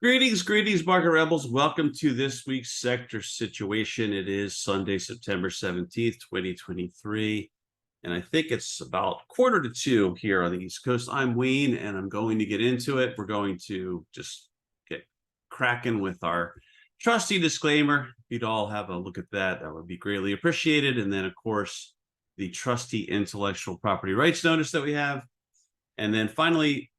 Greetings, market rebels. Welcome to this week's sector situation. It is Sunday, September 17th, 2023. And I think it's about 1:45 here on the East Coast. I'm Wayne, and I'm going to get into it. We're going to just get cracking with our trusty disclaimer. If you'd all have a look at that, that would be greatly appreciated. And then, of course, the trusty intellectual property rights notice that we have. And then finally,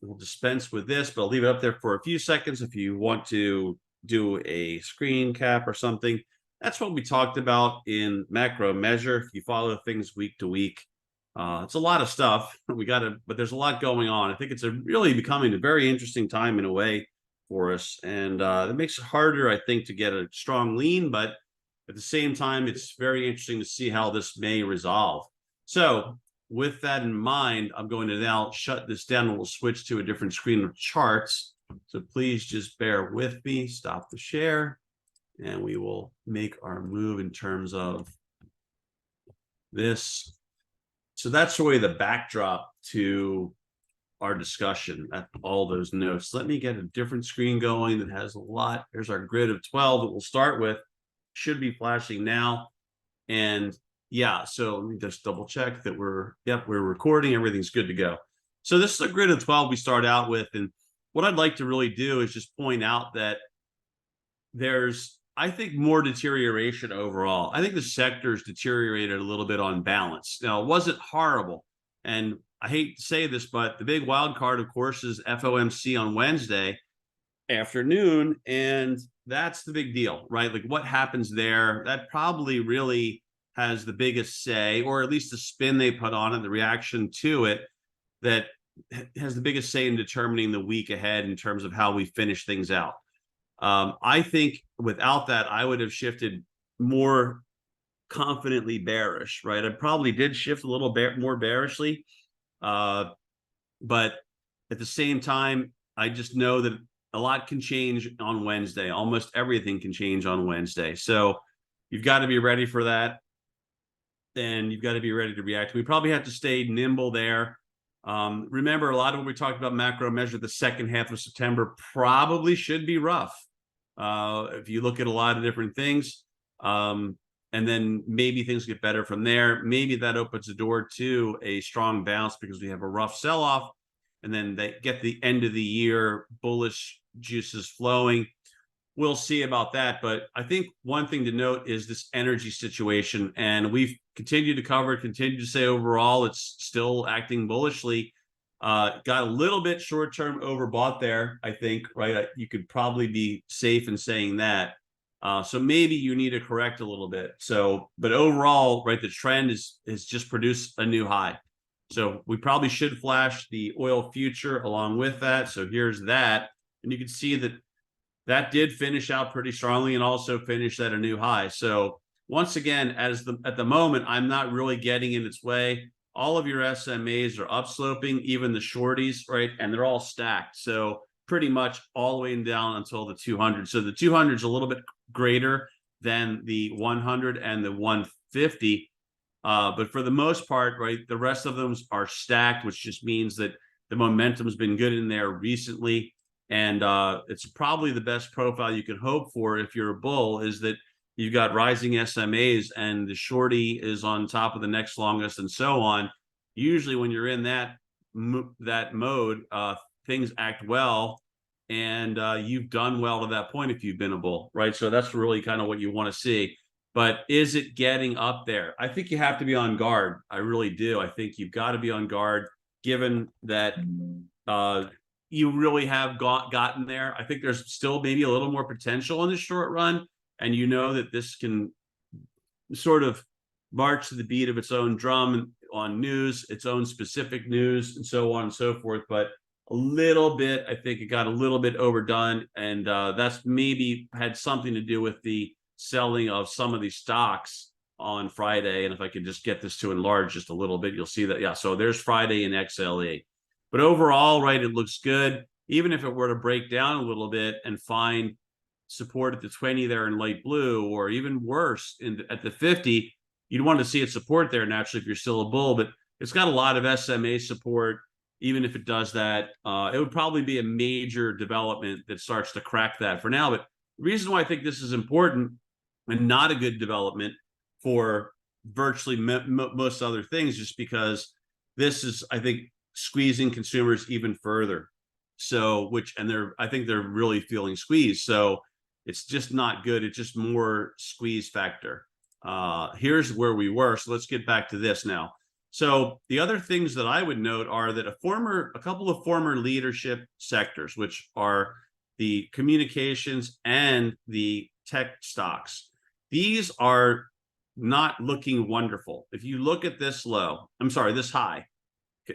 we'll dispense with this, but I'll leave it up there for a few seconds if you want to do a screen cap or something. That's what we talked about in macro measure. If you follow things week to week, it's a lot of stuff. But there's a lot going on. I think it's really becoming a very interesting time in a way for us. And it makes it harder, I think, to get a strong lean, but at the same time, it's very interesting to see how this may resolve. So with that in mind, I'm going to now shut this down and we'll switch to a different screen of charts. So please just bear with me, stop the share, and we will make our move in terms of this. So that's really the backdrop to our discussion at all those notes. Let me get a different screen going that has a lot. There's our grid of 12 that we'll start with. Should be flashing now. And yeah, so let me just double check that we're recording. Everything's good to go. So this is a grid of 12 we start out with. And what I'd like to really do is just point out that there's, I think, more deterioration overall. I think the sector's deteriorated a little bit on balance. Now, it wasn't horrible. And I hate to say this, but the big wild card, of course, is FOMC on Wednesday afternoon. And that's the big deal, right? Like what happens there, that probably really has the biggest say, or at least the spin they put on it, the reaction to it, that has the biggest say in determining the week ahead in terms of how we finish things out. I think without that, I would have shifted more confidently bearish, right? I probably did shift a little more bearishly, but at the same time, I just know that a lot can change on Wednesday. Almost everything can change on Wednesday. So you've got to be ready for that. And you've got to be ready to react. We probably have to stay nimble there. Remember, a lot of what we talked about macro measure, the second half of September probably should be rough. If you look at a lot of different things, and then maybe things get better from there. Maybe that opens the door to a strong bounce because we have a rough sell-off, and then they get the end of the year bullish juices flowing. We'll see about that. But I think one thing to note is this energy situation. And we've continued to cover it, continued to say overall, it's still acting bullishly. Got a little bit short-term overbought there, I think, right? You could probably be safe in saying that. So maybe you need to correct a little bit. So, but overall, right, the trend is just produced a new high. So we probably should flash the oil future along with that. So here's that. And you can see that did finish out pretty strongly and also finished at a new high. So once again, at the moment, I'm not really getting in its way. All of your SMAs are upsloping, even the shorties, right? And they're all stacked. So pretty much all the way down until the 200. So the 200 is a little bit greater than the 100 and the 150. But for the most part, right, the rest of them are stacked, which just means that the momentum has been good in there recently. And it's probably the best profile you can hope for if you're a bull, is that you've got rising SMAs and the shorty is on top of the next longest and so on. Usually when you're in that mode, things act well, and you've done well to that point if you've been a bull, right? So that's really kind of what you want to see. But is it getting up there? I think you have to be on guard. I really do. I think you've got to be on guard, given that you really have gotten there. I think there's still maybe a little more potential in the short run. And you know that this can sort of march to the beat of its own drum on news, its own specific news, and so on and so forth. But a little bit, I think it got a little bit overdone. And that's maybe had something to do with the selling of some of these stocks on Friday. And if I could just get this to enlarge just a little bit, you'll see that. Yeah, so there's Friday in XLE. But overall, right, it looks good. Even if it were to break down a little bit and find support at the 20 there in light blue, or even worse at the 50, you'd want to see it support there naturally if you're still a bull. But it's got a lot of SMA support. even if it does that, it would probably be a major development that starts to crack that for now. But the reason why I think this is important and not a good development for virtually most other things, just because this is, I think, squeezing consumers even further. So, I think they're really feeling squeezed. So it's just not good. It's just more squeeze factor. Here's where we were. So let's get back to this now. So the other things that I would note are that a couple of former leadership sectors, which are the communications and the tech stocks, these are not looking wonderful. If you look at this this high,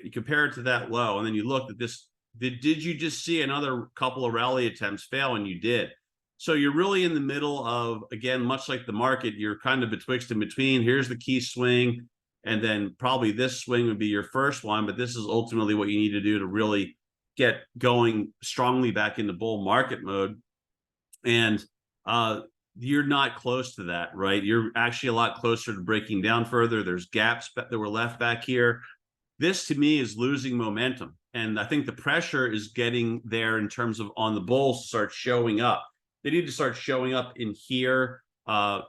you compare it to that low, and then you look at this, did you just see another couple of rally attempts fail? And you did. So you're really in the middle of, again, much like the market, you're kind of betwixt and between. Here's the key swing, and then probably this swing would be your first one, but this is ultimately what you need to do to really get going strongly back into bull market mode. And you're not close to that, right? You're actually a lot closer to breaking down further. There's gaps that were left back here. This to me is losing momentum. And I think the pressure is getting there in terms of on the bulls to start showing up. They need to start showing up in here.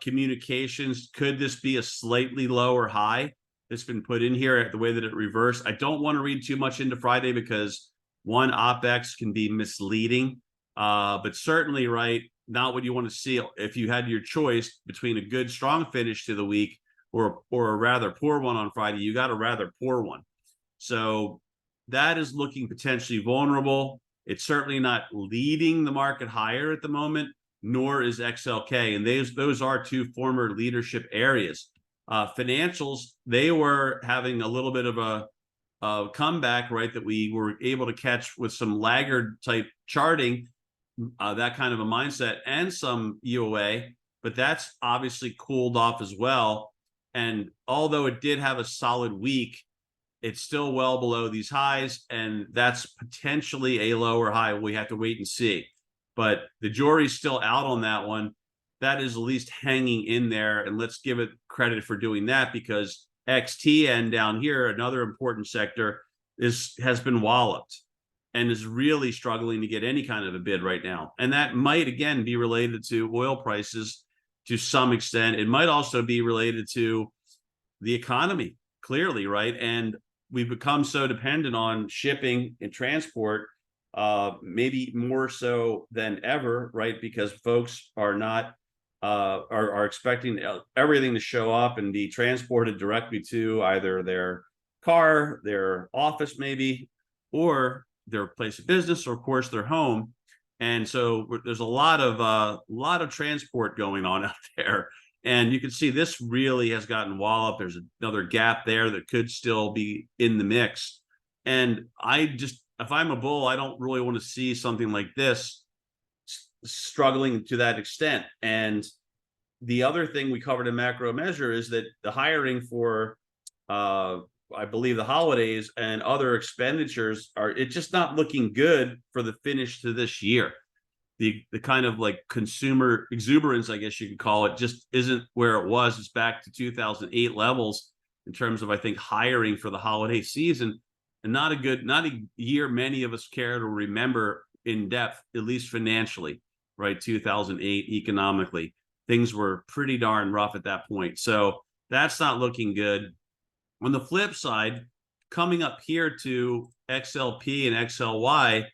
Communications, could this be a slightly lower high that's been put in here at the way that it reversed? I don't want to read too much into Friday because one, OPEX can be misleading, but certainly, right, not what you want to see if you had your choice between a good, strong finish to the week or a rather poor one on Friday. You got a rather poor one. So that is looking potentially vulnerable. It's certainly not leading the market higher at the moment, nor is XLK. And those are two former leadership areas. Financials, they were having a little bit of a comeback, right, that we were able to catch with some laggard type charting, that kind of a mindset, and some UOA, but that's obviously cooled off as well. And although it did have a solid week, it's still well below these highs, and that's potentially a lower high. We have to wait and see. But the jury's still out on that one. That is at least hanging in there, and let's give it credit for doing that, because XTN down here, another important sector, has been walloped and is really struggling to get any kind of a bid right now. And that might, again, be related to oil prices to some extent. It might also be related to the economy, clearly, right? And we've become so dependent on shipping and transport, maybe more so than ever, right? Because folks are not are expecting everything to show up and be transported directly to either their car, their office, maybe, or their place of business, or of course their home. And so there's a lot of transport going on out there. And you can see this really has gotten walloped. There's another gap there that could still be in the mix. And if I'm a bull, I don't really want to see something like this struggling to that extent. And the other thing we covered in macro measure is that the hiring for, I believe, the holidays and other expenditures it's just not looking good for the finish to this year. The kind of like consumer exuberance, I guess you could call it, just isn't where it was. It's back to 2008 levels in terms of, I think, hiring for the holiday season, and not a year many of us care to remember in depth, at least financially, right? 2008 economically, things were pretty darn rough at that point. So that's not looking good. On the flip side, coming up here to XLP and XLY,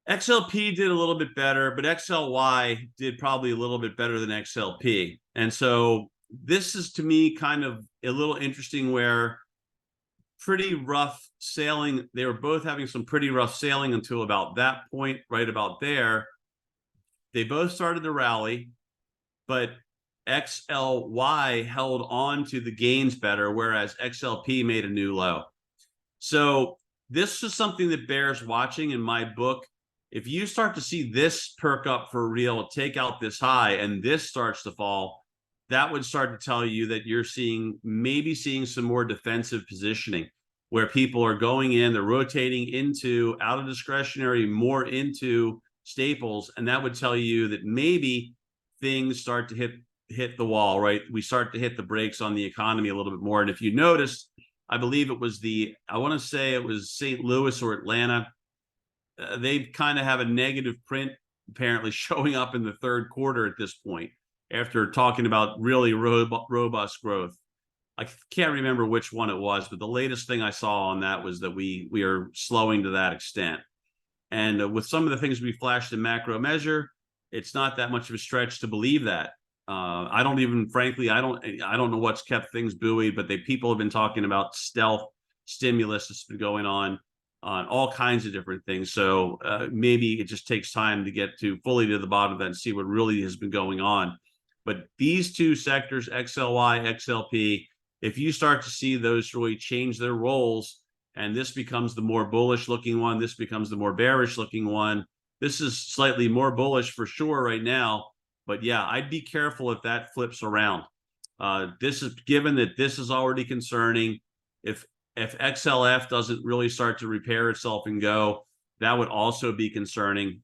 XLP did a little bit better, but XLY did probably a little bit better than XLP. And so this is, to me, kind of a little interesting, where pretty rough sailing. They were both having some pretty rough sailing until about that point, right about there. They both started to rally, but XLY held on to the gains better, whereas XLP made a new low. So this is something that bears watching in my book. If you start to see this perk up for real, take out this high, and this starts to fall, that would start to tell you that you're maybe seeing some more defensive positioning, where people are going in, they're rotating out of discretionary, more into staples. And that would tell you that maybe things start to hit the wall, right? We start to hit the brakes on the economy a little bit more. And if you noticed, I believe it was I want to say it was St. Louis or Atlanta. They kind of have a negative print apparently showing up in the third quarter at this point after talking about really robust growth. I can't remember which one it was, but the latest thing I saw on that was that we are slowing to that extent. And with some of the things we flashed in macro measure, it's not that much of a stretch to believe that. I don't even, frankly, I don't know what's kept things buoyed, but people have been talking about stealth stimulus that's been going on all kinds of different things. So maybe it just takes time to get fully to the bottom of that and see what really has been going on. But these two sectors, XLY, XLP, if you start to see those really change their roles, and this becomes the more bullish looking one, this becomes the more bearish looking one. This is slightly more bullish for sure right now. But yeah, I'd be careful if that flips around. This is given that this is already concerning. If XLF doesn't really start to repair itself and go, that would also be concerning.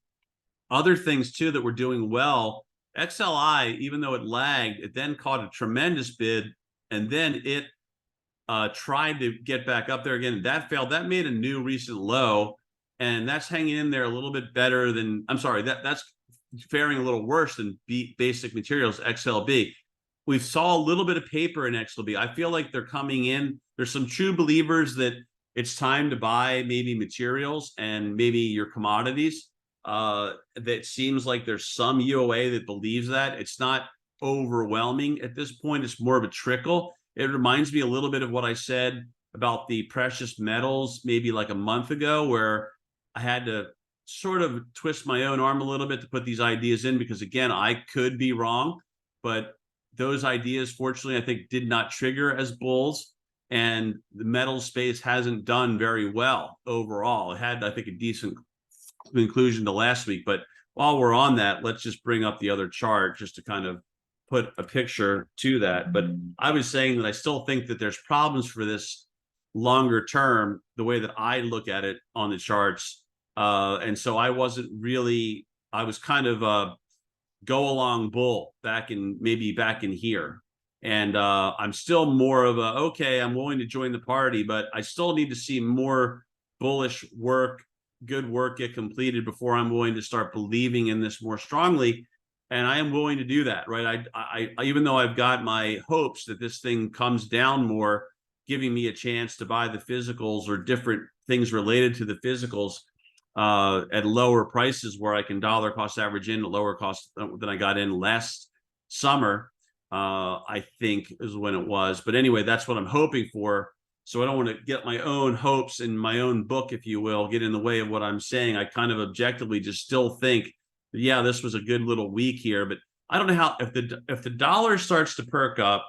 Other things too that we're doing well, XLI, even though it lagged, it then caught a tremendous bid, and then it tried to get back up there again. That failed. That made a new recent low, and that's hanging in there a little bit better than, I'm sorry, that's faring a little worse than basic materials, XLB. We saw a little bit of paper in XLB. I feel like they're coming in. There's some true believers that it's time to buy maybe materials and maybe your commodities. That seems like there's some UOA that believes that. It's not overwhelming at this point. It's more of a trickle. It reminds me a little bit of what I said about the precious metals maybe like a month ago, where I had to sort of twist my own arm a little bit to put these ideas in, because again, I could be wrong, but those ideas, fortunately, I think did not trigger as bulls, and the metal space hasn't done very well overall. It had, I think, a decent conclusion to last week. But while we're on that, let's just bring up the other chart just to kind of put a picture to that. But I was saying that I still think that there's problems for this longer term, the way that I look at it on the charts. And so I wasn't really, I was kind of a go along bull back in here. And I'm still more of a, okay, I'm willing to join the party, but I still need to see more bullish work, good work get completed before I'm willing to start believing in this more strongly. And I am willing to do that, right? I even though I've got my hopes that this thing comes down more, giving me a chance to buy the physicals or different things related to the physicals at lower prices, where I can dollar cost average in at lower cost than I got in last summer, I think is when it was. But anyway, that's what I'm hoping for. So I don't want to get my own hopes in my own book, if you will, get in the way of what I'm saying. I kind of objectively just still think, yeah, this was a good little week here, but I don't know how, if the dollar starts to perk up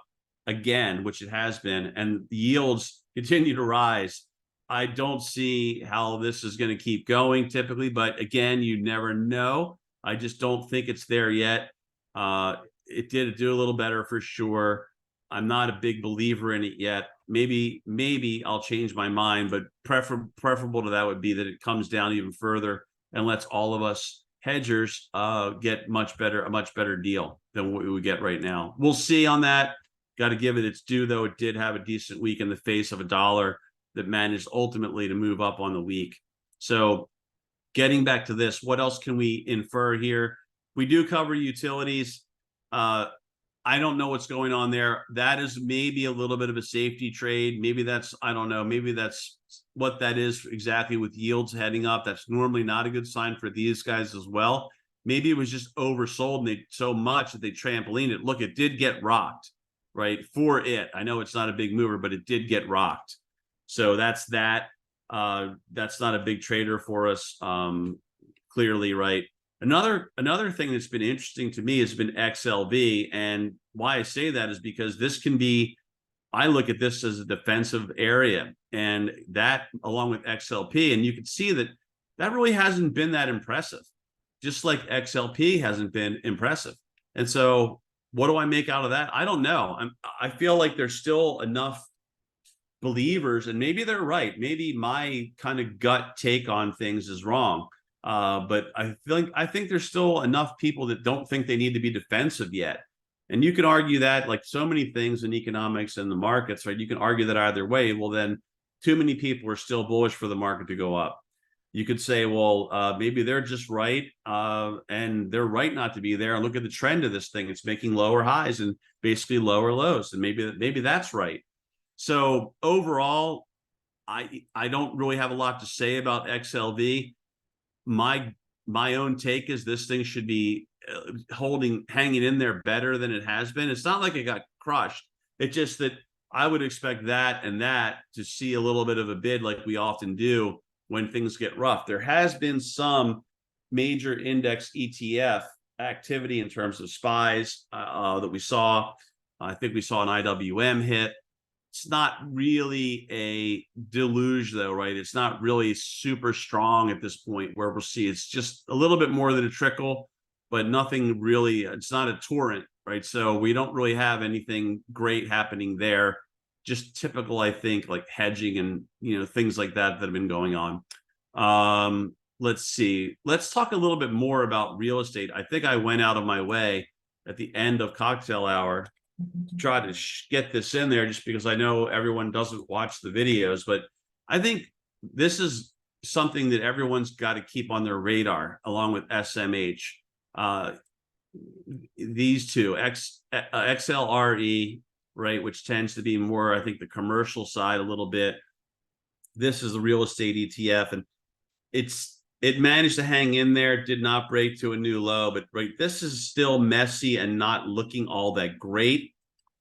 again, which it has been, and the yields continue to rise, I don't see how this is going to keep going typically. But again, you never know. I just don't think it's there yet. It did do a little better for sure. I'm not a big believer in it yet. Maybe I'll change my mind, but preferable to that would be that it comes down even further and lets all of us hedgers get a much better deal than what we would get right now. We'll see on that. Got to give it its due, though. It did have a decent week in the face of a dollar that managed ultimately to move up on the week. So getting back to this, what else can we infer here? We do cover utilities. I don't know what's going on there. That is maybe a little bit of a safety trade. Maybe that's, I don't know, maybe that's what that is exactly with yields heading up. That's normally not a good sign for these guys as well. Maybe it was just oversold and so much that they trampolined it. Look, it did get rocked, right? For it. I know it's not a big mover, but it did get rocked. So that's that. That's not a big trader for us, clearly, right? Another thing that's been interesting to me has been XLV, and why I say that is because this can be, I look at this as a defensive area, and that along with XLP, and you can see that really hasn't been that impressive, just like XLP hasn't been impressive. And so what do I make out of that? I don't know. I feel like there's still enough believers, and maybe they're right. Maybe my kind of gut take on things is wrong. But I think there's still enough people that don't think they need to be defensive yet. And you can argue that, like so many things in economics and the markets, right? You can argue that either way. Well, then too many people are still bullish for the market to go up. You could say, well, maybe they're just right, and they're right not to be there. And look at the trend of this thing; it's making lower highs and basically lower lows, and maybe that's right. So overall, I don't really have a lot to say about XLV. My my own take is this thing should be hanging in there better than it has been. It's not like it got crushed. It's just that I would expect that and that to see a little bit of a bid like we often do when things get rough. There has been some major index ETF activity in terms of spies that we saw. I think we saw an IWM hit. It's not really a deluge, though, right? It's not really super strong at this point where we'll see it's just a little bit more than a trickle, but nothing really, it's not a torrent, right? So we don't really have anything great happening there. Just typical, I think, like hedging and things like that have been going on. Let's see. Let's talk a little bit more about real estate. I think I went out of my way at the end of cocktail hour to try to get this in there just because I know everyone doesn't watch the videos, but I think this is something that everyone's got to keep on their radar along with SMH. These two, XLRE, right, which tends to be more, I think, the commercial side a little bit. This is the real estate ETF, and it managed to hang in there, did not break to a new low, but right, this is still messy and not looking all that great.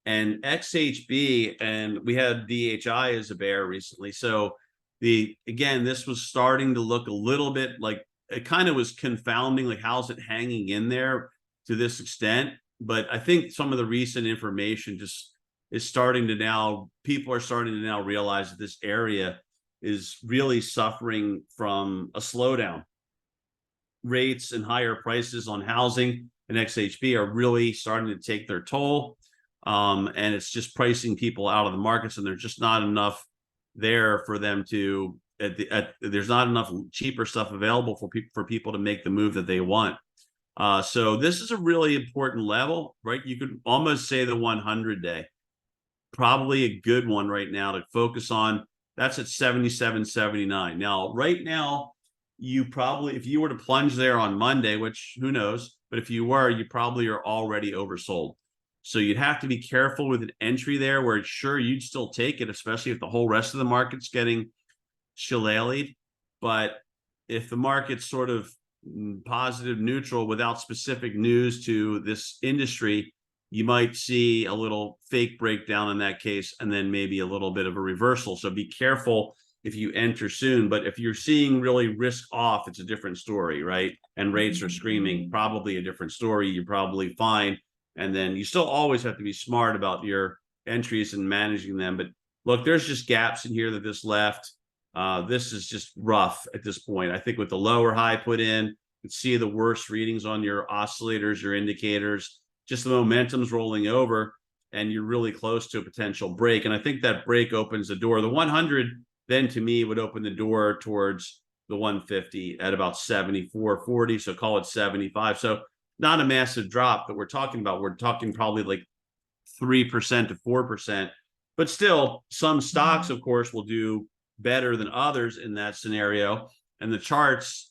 And XHB, and we had DHI as a bear recently. So this was starting to look a little bit like it kind of was confounding, like how's it hanging in there to this extent? But I think some of the recent information just is starting to now, people are starting to now realize that this area is really suffering from a slowdown. Rates and higher prices on housing and XHB are really starting to take their toll. And it's just pricing people out of the markets, and there's just not enough there for them to, there's not enough cheaper stuff available for people to make the move that they want. So this is a really important level, right? You could almost say the 100-day, probably a good one right now to focus on. That's at 77.79. Now, right now, you probably, if you were to plunge there on Monday, which who knows, but if you were, you probably are already oversold. So you'd have to be careful with an entry there where sure, you'd still take it, especially if the whole rest of the market's getting shillelied. But if the market's sort of positive, neutral without specific news to this industry, you might see a little fake breakdown in that case, and then maybe a little bit of a reversal. So be careful if you enter soon. But if you're seeing really risk off, it's a different story, right? And rates are screaming, probably a different story. You're probably fine. And then you still always have to be smart about your entries and managing them. But look, there's just gaps in here that this left. This is just rough at this point. I think with the lower high put in, you can see the worst readings on your oscillators, your indicators, just the momentum's rolling over, and you're really close to a potential break. And I think that break opens the door. The 100 then to me would open the door towards the 150 at about 74.40. So call it 75. So not a massive drop that we're talking about. We're talking probably like 3% to 4%, but still some stocks, of course, will do better than others in that scenario. And the charts,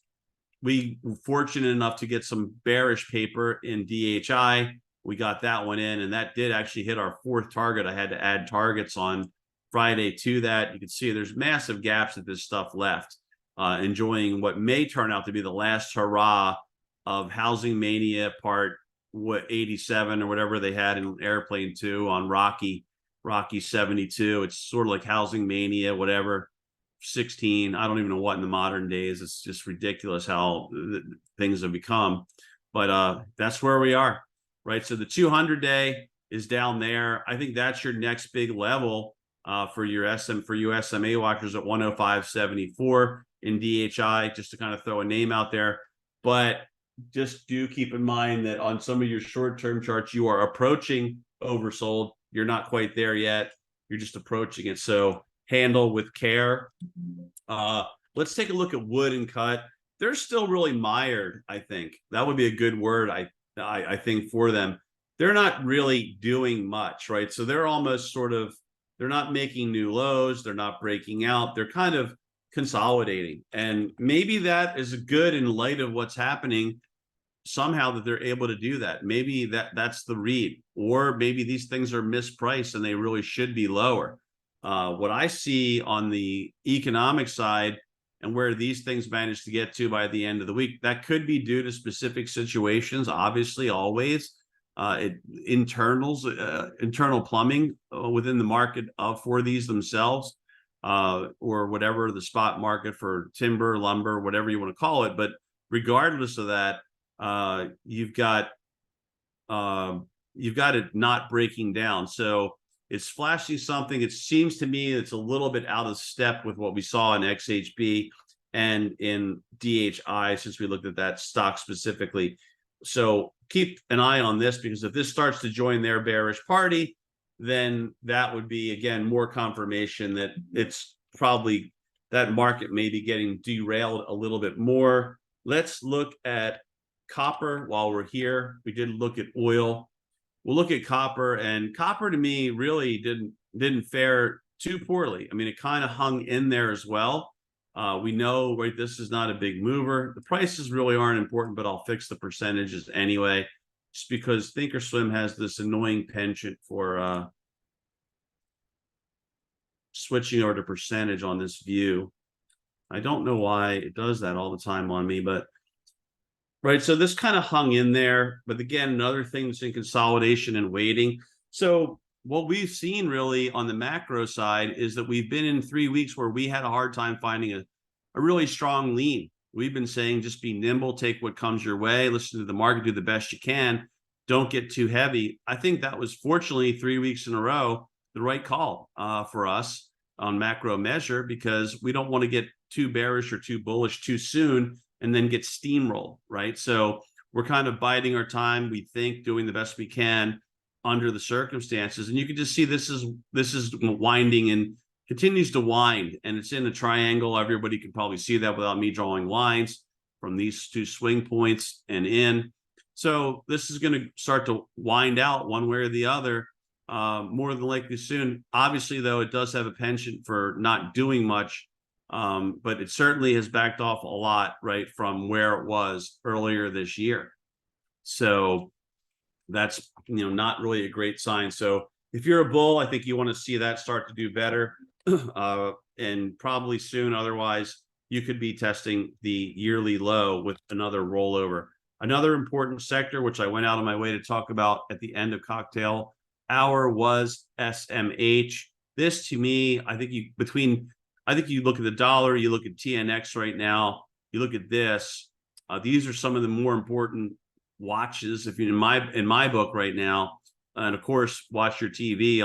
we were fortunate enough to get some bearish paper in DHI. We got that one in, and that did actually hit our fourth target. I had to add targets on Friday to that. You can see there's massive gaps that this stuff left, enjoying what may turn out to be the last hurrah of housing mania part 87 or whatever they had in Airplane 2 on Rocky 72. It's sort of like housing mania, whatever, 16. I don't even know what in the modern days. It's just ridiculous how things have become. But that's where we are, right? So the 200-day is down there. I think that's your next big level for you SMA watchers at 105.74 in DHI, just to kind of throw a name out there. But just do keep in mind that on some of your short-term charts, you are approaching oversold. You're not quite there yet. You're just approaching it. So handle with care. Let's take a look at wood and cut. They're still really mired, I think. That would be a good word, I think, for them. they're not really doing much, right? So they're almost sort of, they're not making new lows, they're not breaking out, they're kind of consolidating. And maybe that is good in light of what's happening somehow, that they're able to do that. Maybe that's the read, or maybe these things are mispriced and they really should be lower. What I see on the economic side and where these things manage to get to by the end of the week, that could be due to specific situations, obviously, always. Internal plumbing within the market for these themselves, or whatever the spot market for timber, lumber, whatever you want to call it. But regardless of that, you've got it not breaking down. So it's flashing something. It seems to me it's a little bit out of step with what we saw in XHB and in DHI, since we looked at that stock specifically. So keep an eye on this, because if this starts to join their bearish party, then that would be, again, more confirmation that it's probably, that market may be getting derailed a little bit more. Let's look at copper while we're here. We did look at oil. We'll look at copper, and copper to me really didn't fare too poorly. I mean, it kind of hung in there as well. We know, right, this is not a big mover. The prices really aren't important, but I'll fix the percentages anyway, just because Thinkorswim has this annoying penchant for switching over to percentage on this view. I don't know why it does that all the time on me, but right. So this kind of hung in there, but again, another thing that's in consolidation and waiting. So what we've seen really on the macro side is that we've been in 3 weeks where we had a hard time finding a really strong lean. We've been saying, just be nimble, take what comes your way, listen to the market, do the best you can, don't get too heavy. I think that was, fortunately, 3 weeks in a row, the right call for us on macro measure, because we don't want to get too bearish or too bullish too soon and then get steamrolled, right? So we're kind of biding our time, we think, doing the best we can under the circumstances. And you can just see this is winding and continues to wind, and it's in a triangle. Everybody can probably see that without me drawing lines from these two swing points and in. So this is going to start to wind out one way or the other, more than likely soon. Obviously, though, it does have a penchant for not doing much, but it certainly has backed off a lot, right, from where it was earlier this year. So that's, not really a great sign. So if you're a bull, I think you want to see that start to do better, and probably soon. Otherwise, you could be testing the yearly low with another rollover. Another important sector, which I went out of my way to talk about at the end of cocktail hour, was SMH. This, to me, I think you look at the dollar, you look at TNX right now, you look at this. These are some of the more important watches, if you in my book right now. And of course, watch your TV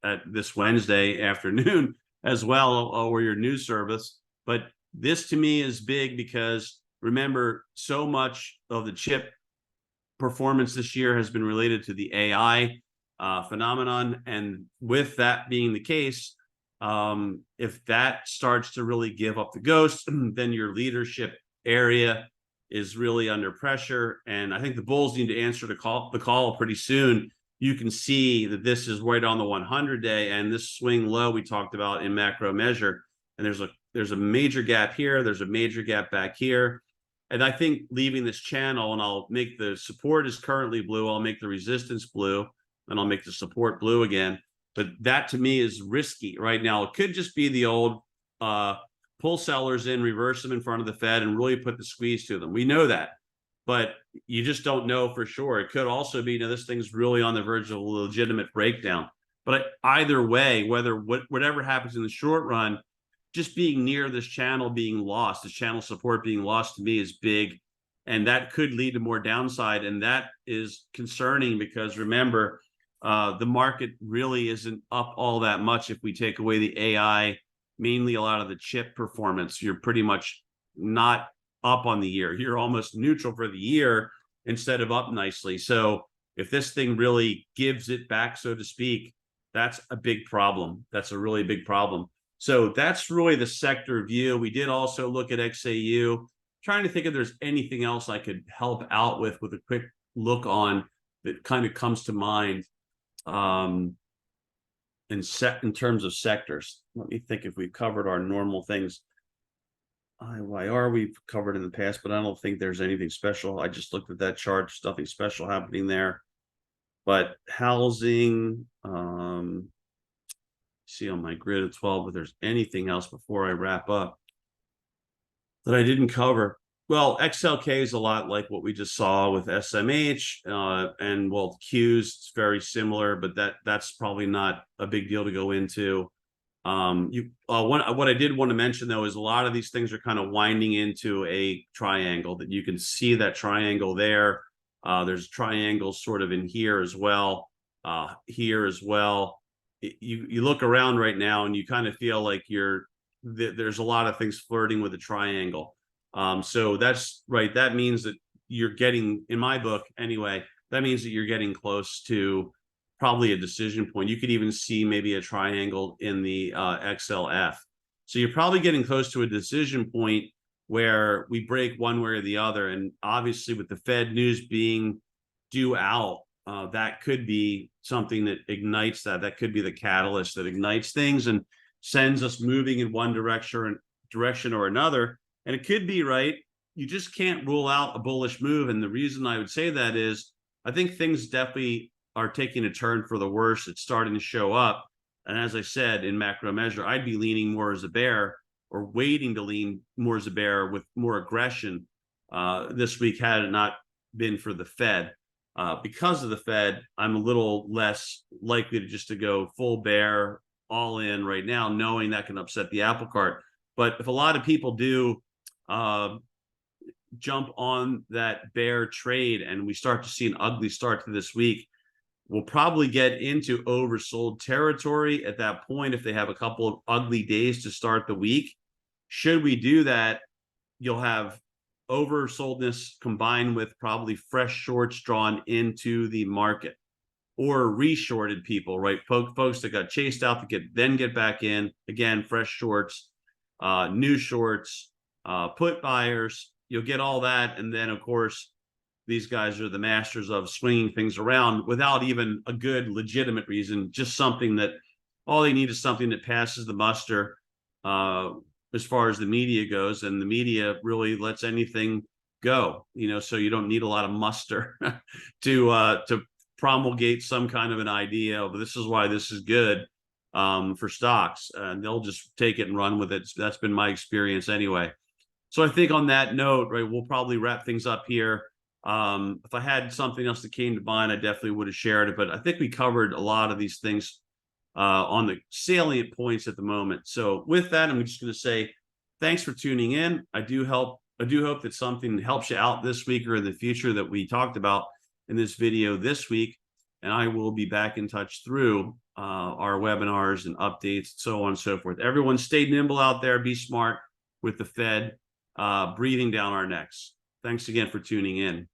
at this Wednesday afternoon as well, or your news service. But this to me is big, because remember, so much of the chip performance this year has been related to the AI phenomenon. And with that being the case, if that starts to really give up the ghost, then your leadership area is really under pressure. And I think the bulls need to answer the call pretty soon. You can see that this is right on the 100-day, and this swing low we talked about in macro measure. And there's a major gap here. There's a major gap back here. And I think leaving this channel, and I'll make the support is currently blue. I'll make the resistance blue, and I'll make the support blue again. But that to me is risky right now. It could just be the old pull sellers in, reverse them in front of the Fed, and really put the squeeze to them. We know that, but you just don't know for sure. It could also be, this thing's really on the verge of a legitimate breakdown. But either way, whatever happens in the short run, just being near this channel being lost, this channel support being lost, to me is big. And that could lead to more downside. And that is concerning, because remember, the market really isn't up all that much. If we take away the AI, mainly a lot of the chip performance, you're pretty much not up on the year. You're almost neutral for the year instead of up nicely. So if this thing really gives it back, so to speak, that's a big problem. That's a really big problem. So that's really the sector view. We did also look at XAU, trying to think if there's anything else I could help out with a quick look on that kind of comes to mind in terms of sectors. Let me think if we've covered our normal things. IYR we've covered in the past, but I don't think there's anything special. I just looked at that chart. There's nothing special happening there. But housing, see on my grid of 12 if there's anything else before I wrap up that I didn't cover. Well, XLK is a lot like what we just saw with SMH, and well, Qs, it's very similar, but that's probably not a big deal to go into. What I did want to mention though is a lot of these things are kind of winding into a triangle, that you can see that triangle there. There's triangles sort of in here as well, here as well. You look around right now and you kind of feel like there's a lot of things flirting with a triangle. So that's right. That means that you're getting, in my book anyway, that means that you're getting close to probably a decision point. You could even see maybe a triangle in the XLF. So you're probably getting close to a decision point where we break one way or the other. And obviously with the Fed news being due out, that could be something that ignites that. That could be the catalyst that ignites things and sends us moving in one direction or another. And it could be, right, you just can't rule out a bullish move. And the reason I would say that is I think things definitely are taking a turn for the worse. It's starting to show up. And as I said, in macro measure, I'd be leaning more as a bear, or waiting to lean more as a bear with more aggression this week had it not been for the Fed. Because of the Fed, I'm a little less likely to go full bear, all in right now, knowing that can upset the apple cart. But if a lot of people do jump on that bear trade and we start to see an ugly start to this week, we'll probably get into oversold territory at that point if they have a couple of ugly days to start the week. Should we do that, you'll have oversoldness combined with probably fresh shorts drawn into the market, or reshorted people, right? Folks that got chased out to get back in. Again, fresh shorts, new shorts, put buyers. You'll get all that. And then, of course, these guys are the masters of swinging things around without even a good, legitimate reason, just something that all they need is something that passes the muster as far as the media goes. And the media really lets anything go, so you don't need a lot of muster to promulgate some kind of an idea of this is why this is good for stocks. And they'll just take it and run with it. That's been my experience anyway. So I think on that note, right, we'll probably wrap things up here. If I had something else that came to mind, I definitely would have shared it. But I think we covered a lot of these things on the salient points at the moment. So with that, I'm just going to say thanks for tuning in. I do hope that something helps you out this week or in the future that we talked about in this video this week. And I will be back in touch through our webinars and updates, so on and so forth. Everyone stay nimble out there. Be smart with the Fed breathing down our necks. Thanks again for tuning in.